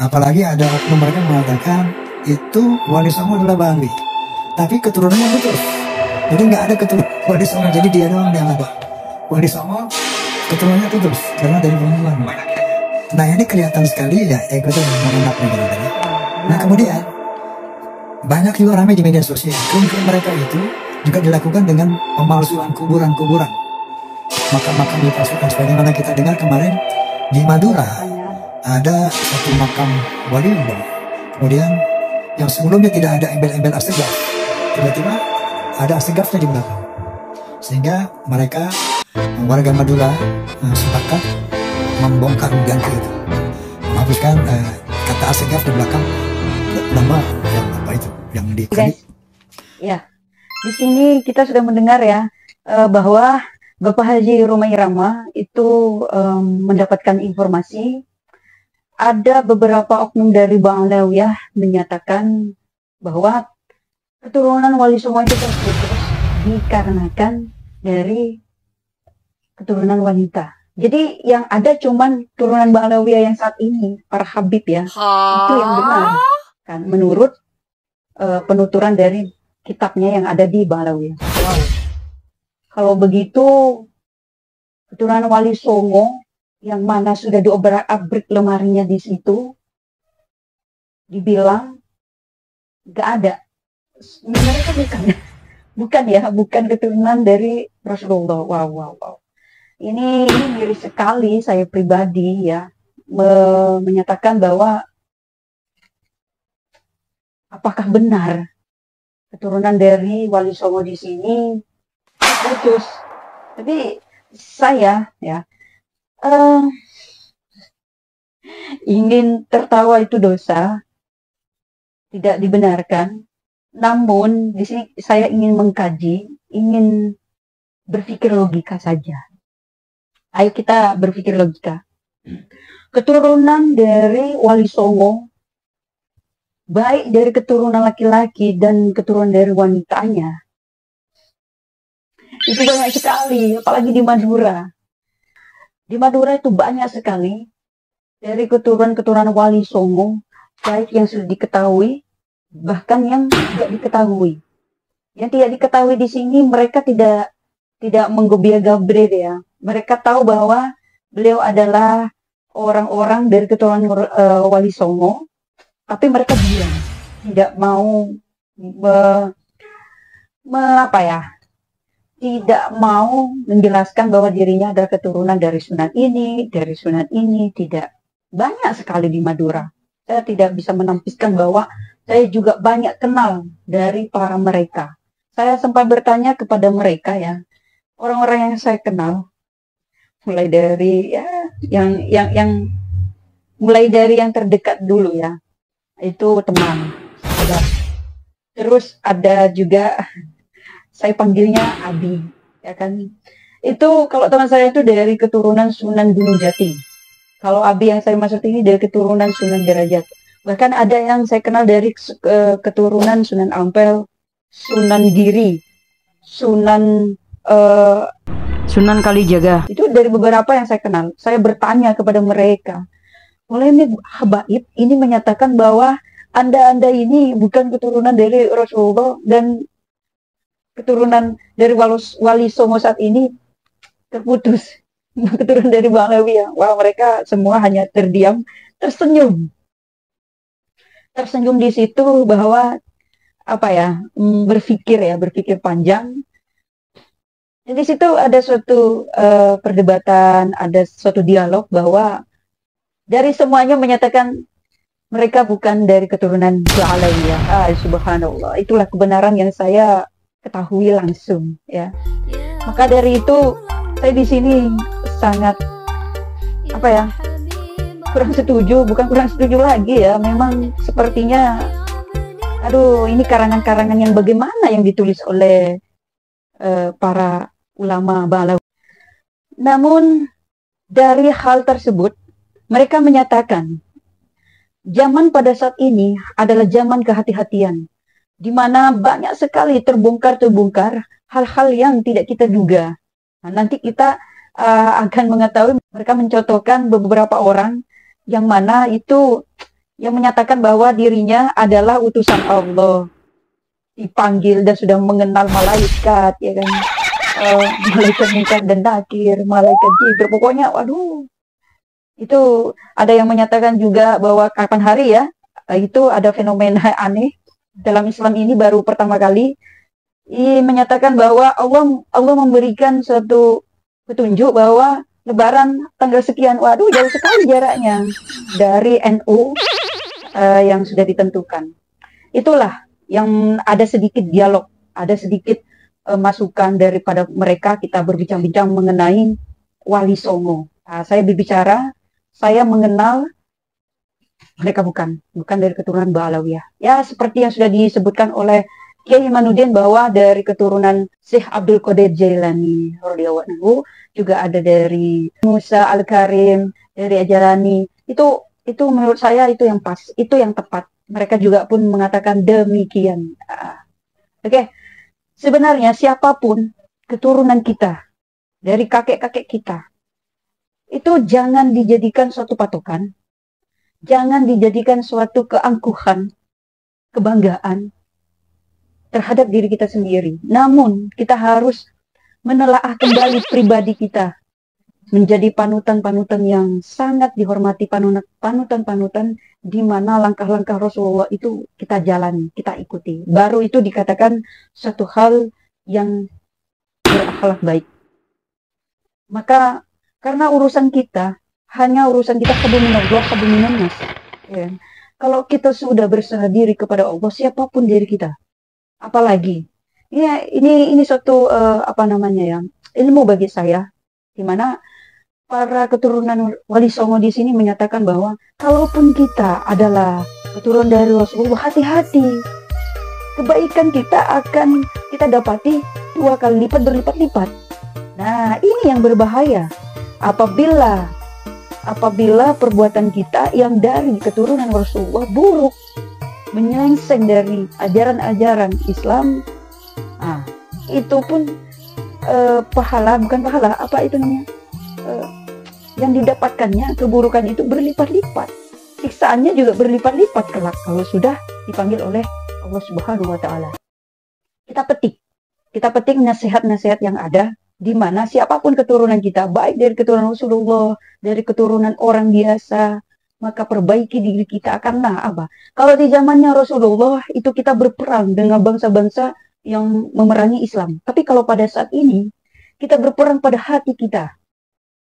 Apalagi ada oknum mereka mengatakan itu Wali Songo adalah Bali, tapi keturunannya betul. Jadi nggak ada keturunan Wali Songo, jadi dia doang yang ada. Wali Songo keturunannya putus karena dari perempuan. Nah ini kelihatan sekali ya ego itu merendahkan gitu. Nah kemudian banyak juga ramai di media sosial. Kemudian mereka itu juga dilakukan dengan pemalsuan kuburan-kuburan, makam-makam dipalsukan. Sebagaimana kita dengar kemarin di Madura ada satu makam wali, kemudian yang sebelumnya tidak ada embel-embel Astegaf, tiba-tiba ada Astegafnya di belakang, sehingga mereka warga Madura sepakat membongkar mengganti itu, menghapuskan kata Astegaf di belakang nama yang apa itu yang di ya. Di sini kita sudah mendengar ya bahwa Bapak Haji Romai Rama itu mendapatkan informasi ada beberapa oknum dari Bang Alawiyah menyatakan bahwa keturunan Wali Songo itu terputus dikarenakan dari keturunan wanita. Jadi yang ada cuman keturunan Bang Alawiyah yang saat ini, para Habib ya, itu yang benar kan menurut penuturan dari kitabnya yang ada di Bang Alawiyah. Wow. Kalau begitu keturunan Wali Songo yang mana sudah diobrak-abrik lemarinya di situ, dibilang nggak ada. Mereka bukan keturunan dari Rasulullah. Wow. Ini miris sekali. Saya pribadi ya menyatakan bahwa apakah benar keturunan dari Wali Songo di sini putus? Tapi saya ya ingin tertawa itu dosa, tidak dibenarkan. Namun di sini saya ingin mengkaji, ingin berpikir logika saja. Ayo kita berpikir logika. Keturunan dari Wali Songo, baik dari keturunan laki-laki dan keturunan dari wanitanya, itu banyak sekali, apalagi di Madura. Di Madura itu banyak sekali dari keturunan-keturunan Wali Songo, baik yang sudah diketahui, bahkan yang tidak diketahui. Yang tidak diketahui di sini mereka tidak menggobiah-gabrit ya. Mereka tahu bahwa beliau adalah orang-orang dari keturunan Wali Songo, tapi mereka diam, tidak mau tidak mau menjelaskan bahwa dirinya adalah keturunan dari Sunan ini, tidak. Banyak sekali di Madura. Saya tidak bisa menampiskan bahwa saya juga banyak kenal dari para mereka. Saya sempat bertanya kepada mereka ya, orang-orang yang saya kenal, mulai dari ya mulai dari yang terdekat dulu ya, itu teman. Terus ada juga saya panggilnya Abi, ya kan? Itu kalau teman saya itu dari keturunan Sunan Gunung Jati. Kalau Abi yang saya maksud ini dari keturunan Sunan Derajat. Bahkan ada yang saya kenal dari keturunan Sunan Ampel, Sunan Giri, Sunan Kalijaga. Itu dari beberapa yang saya kenal. Saya bertanya kepada mereka, oleh ini habaib ini menyatakan bahwa anda ini bukan keturunan dari Rasulullah dan keturunan dari Wali Songo saat ini terputus. Keturunan dari Bang Alawiyah. Wah, mereka semua hanya terdiam, tersenyum di situ bahwa berpikir panjang. Dan di situ ada suatu perdebatan, ada suatu dialog bahwa dari semuanya menyatakan mereka bukan dari keturunan Bang Alawiyah. Subhanallah, itulah kebenaran yang saya ketahui langsung ya. Maka dari itu saya di sini sangat kurang setuju lagi ya. Memang sepertinya ini karangan-karangan yang bagaimana yang ditulis oleh para ulama Balawi. Namun dari hal tersebut mereka menyatakan zaman pada saat ini adalah zaman kehati-hatian, di mana banyak sekali terbongkar hal-hal yang tidak kita duga. Nah, nanti kita akan mengetahui mereka mencontohkan beberapa orang yang mana itu yang menyatakan bahwa dirinya adalah utusan Allah, dipanggil dan sudah mengenal malaikat, ya kan? Malaikat Munkar dan Nakir, malaikat Jibril, pokoknya, waduh, itu ada yang menyatakan juga bahwa kapan hari ya, itu ada fenomena aneh dalam Islam ini baru pertama kali menyatakan bahwa Allah memberikan suatu petunjuk bahwa Lebaran tanggal sekian, waduh jauh sekali jaraknya dari NU yang sudah ditentukan. Itulah yang ada sedikit dialog, ada sedikit masukan daripada mereka. Kita berbincang-bincang mengenai Wali Songo. Nah, saya berbicara, saya mengenal mereka bukan dari keturunan Ba'alawiyah. Ya seperti yang sudah disebutkan oleh Kiai Imanuddin bahwa dari keturunan Syekh Abdul Qadir Jailani radhiyallahu anhu, juga ada dari Musa Al-Karim, dari Ajalani. Itu menurut saya itu yang pas, itu yang tepat. Mereka juga pun mengatakan demikian. Oke. Sebenarnya siapapun keturunan kita, dari kakek-kakek kita, itu jangan dijadikan suatu patokan, jangan dijadikan suatu keangkuhan, kebanggaan terhadap diri kita sendiri. Namun, kita harus menelaah kembali pribadi kita menjadi panutan-panutan yang sangat dihormati, panutan-panutan di mana langkah-langkah Rasulullah itu kita jalani, kita ikuti. Baru itu dikatakan satu hal yang berakhlak baik. Maka karena urusan kita hanya urusan kita kebuminan nas. Ya. Kalau kita sudah berserah diri kepada Allah, siapapun diri kita, apalagi ya ini suatu ilmu bagi saya, di mana para keturunan Wali Songo di sini menyatakan bahwa kalaupun kita adalah keturunan dari Rasulullah, hati-hati, kebaikan kita akan kita dapati 2 kali lipat, berlipat-lipat. Nah, ini yang berbahaya apabila perbuatan kita yang dari keturunan Rasulullah buruk, menyelengseng dari ajaran-ajaran Islam. Itu pun yang didapatkannya, keburukan itu berlipat-lipat, siksaannya juga berlipat-lipat kelak kalau sudah dipanggil oleh Allah Subhanahu wa Ta'ala. Kita petik nasihat-nasihat yang ada, di mana siapapun keturunan kita, baik dari keturunan Rasulullah, dari keturunan orang biasa, maka perbaiki diri kita. Karena apa? Kalau di zamannya Rasulullah itu kita berperang dengan bangsa-bangsa yang memerangi Islam. Tapi kalau pada saat ini kita berperang pada hati kita.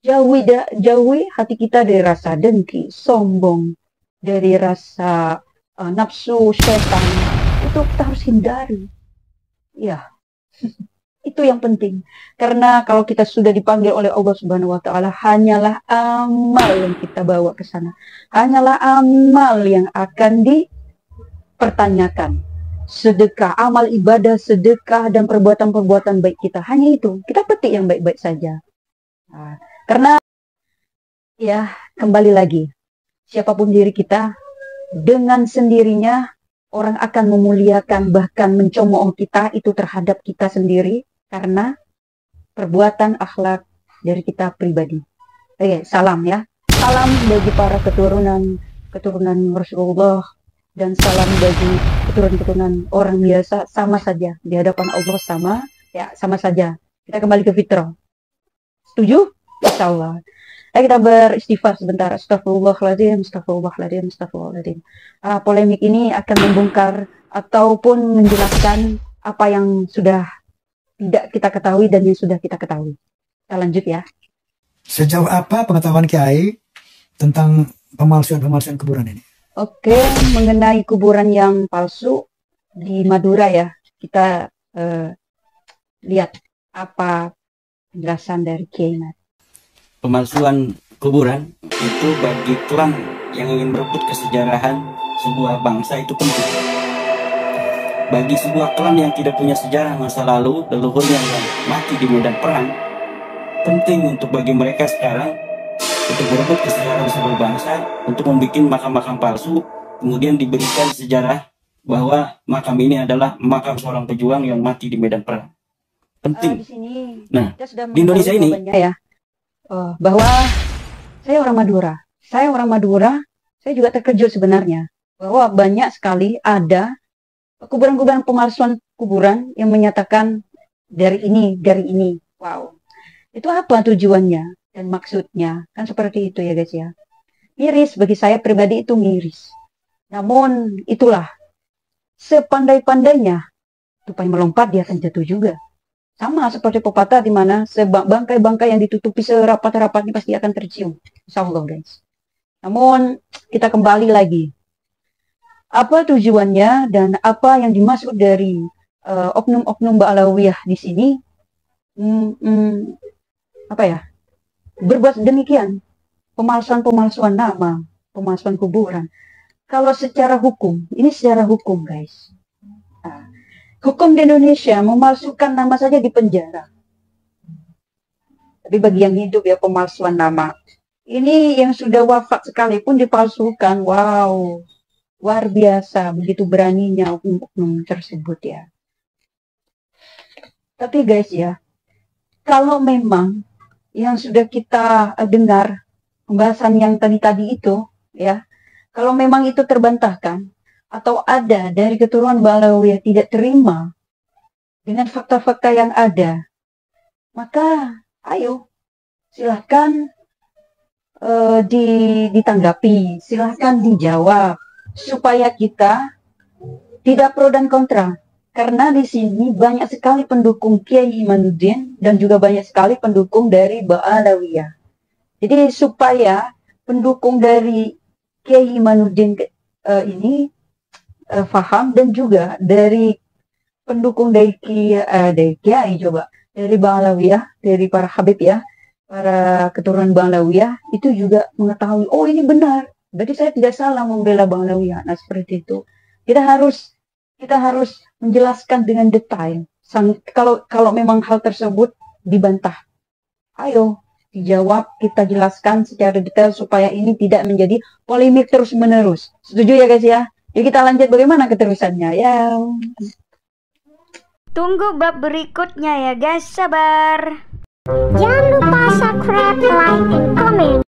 Jauhi hati kita dari rasa dengki, sombong, dari rasa nafsu setan. Itu kita harus hindari. Ya, itu yang penting. Karena kalau kita sudah dipanggil oleh Allah Subhanahu wa Ta'ala, hanyalah amal yang kita bawa ke sana. Hanyalah amal yang akan dipertanyakan. Sedekah, amal ibadah, sedekah, dan perbuatan-perbuatan baik kita. Hanya itu. Kita petik yang baik-baik saja. Karena ya kembali lagi, siapapun diri kita, dengan sendirinya orang akan memuliakan, bahkan mencemooh kita itu terhadap kita sendiri karena perbuatan akhlak dari kita pribadi. Oke, salam ya. Salam bagi para keturunan Rasulullah, dan salam bagi keturunan orang biasa. Sama saja di hadapan Allah, sama saja. Kita kembali ke fitrah. Setuju? Insyaallah. Ayo kita beristighfar sebentar. Astagfirullahaladzim. Polemik ini akan membongkar ataupun menjelaskan apa yang sudah tidak kita ketahui dan yang sudah kita ketahui. Kita lanjut ya. Sejauh apa pengetahuan Kiai tentang pemalsuan kuburan ini? Oke, mengenai kuburan yang palsu di Madura ya, kita lihat apa penjelasan dari Kiai Mat. Pemalsuan kuburan itu bagi klan yang ingin merebut kesejarahan sebuah bangsa itu penting. Bagi sebuah klan yang tidak punya sejarah masa lalu, leluhurnya yang mati di medan perang, penting untuk bagi mereka sekarang untuk merebut kesejarahan sebuah bangsa, untuk membuat makam-makam palsu, kemudian diberikan sejarah bahwa makam ini adalah makam seorang pejuang yang mati di medan perang. Penting. Nah, di Indonesia ini bahwa saya orang Madura. saya juga terkejut sebenarnya bahwa banyak sekali ada kuburan-kuburan pemalsuan kuburan yang menyatakan dari ini. Wow. Itu apa tujuannya dan maksudnya? Kan seperti itu ya guys ya. Miris, bagi saya pribadi itu miris. Namun itulah, sepandai-pandainya tupai melompat dia akan jatuh juga. Sama seperti pepatah di mana bangkai-bangkai yang ditutupi serapat-rapatnya pasti akan tercium. Insya Allah guys. Namun kita kembali lagi. Apa tujuannya dan apa yang dimaksud dari oknum-oknum Ba'alawiyah di sini? Apa ya? Berbuat demikian. Pemalsuan nama, pemalsuan kuburan. Kalau secara hukum, ini secara hukum guys. Nah, hukum di Indonesia memalsukan nama saja di penjara. Tapi bagi yang hidup ya pemalsuan nama. Ini yang sudah wafat sekalipun dipalsukan. Wow, luar biasa. Begitu beraninya oknum tersebut ya. Tapi guys ya, kalau memang yang sudah kita dengar pembahasan yang tadi itu ya, kalau memang itu terbantahkan atau ada dari keturunan Ba'alawiyah tidak terima dengan fakta-fakta yang ada, maka ayo silahkan ditanggapi, silahkan dijawab supaya kita tidak pro dan kontra. Karena di sini banyak sekali pendukung Kiai Imanuddin dan juga banyak sekali pendukung dari Ba'alawiyah. Jadi supaya pendukung dari Kiai Imanuddin ini paham, dan juga dari pendukung dari Kiai dari Ba'alawiyah, dari para Habib ya, para keturunan Ba'alawiyah itu juga mengetahui, oh ini benar, berarti saya tidak salah membela Ba'alawiyah. Nah seperti itu. Kita harus menjelaskan dengan detail. Kalau memang hal tersebut dibantah, ayo dijawab, kita jelaskan secara detail supaya ini tidak menjadi polemik terus menerus. Setuju ya guys ya? Jadi kita lanjut bagaimana keterusannya ya. Tunggu bab berikutnya ya guys, sabar. Jangan lupa subscribe, like, and comment.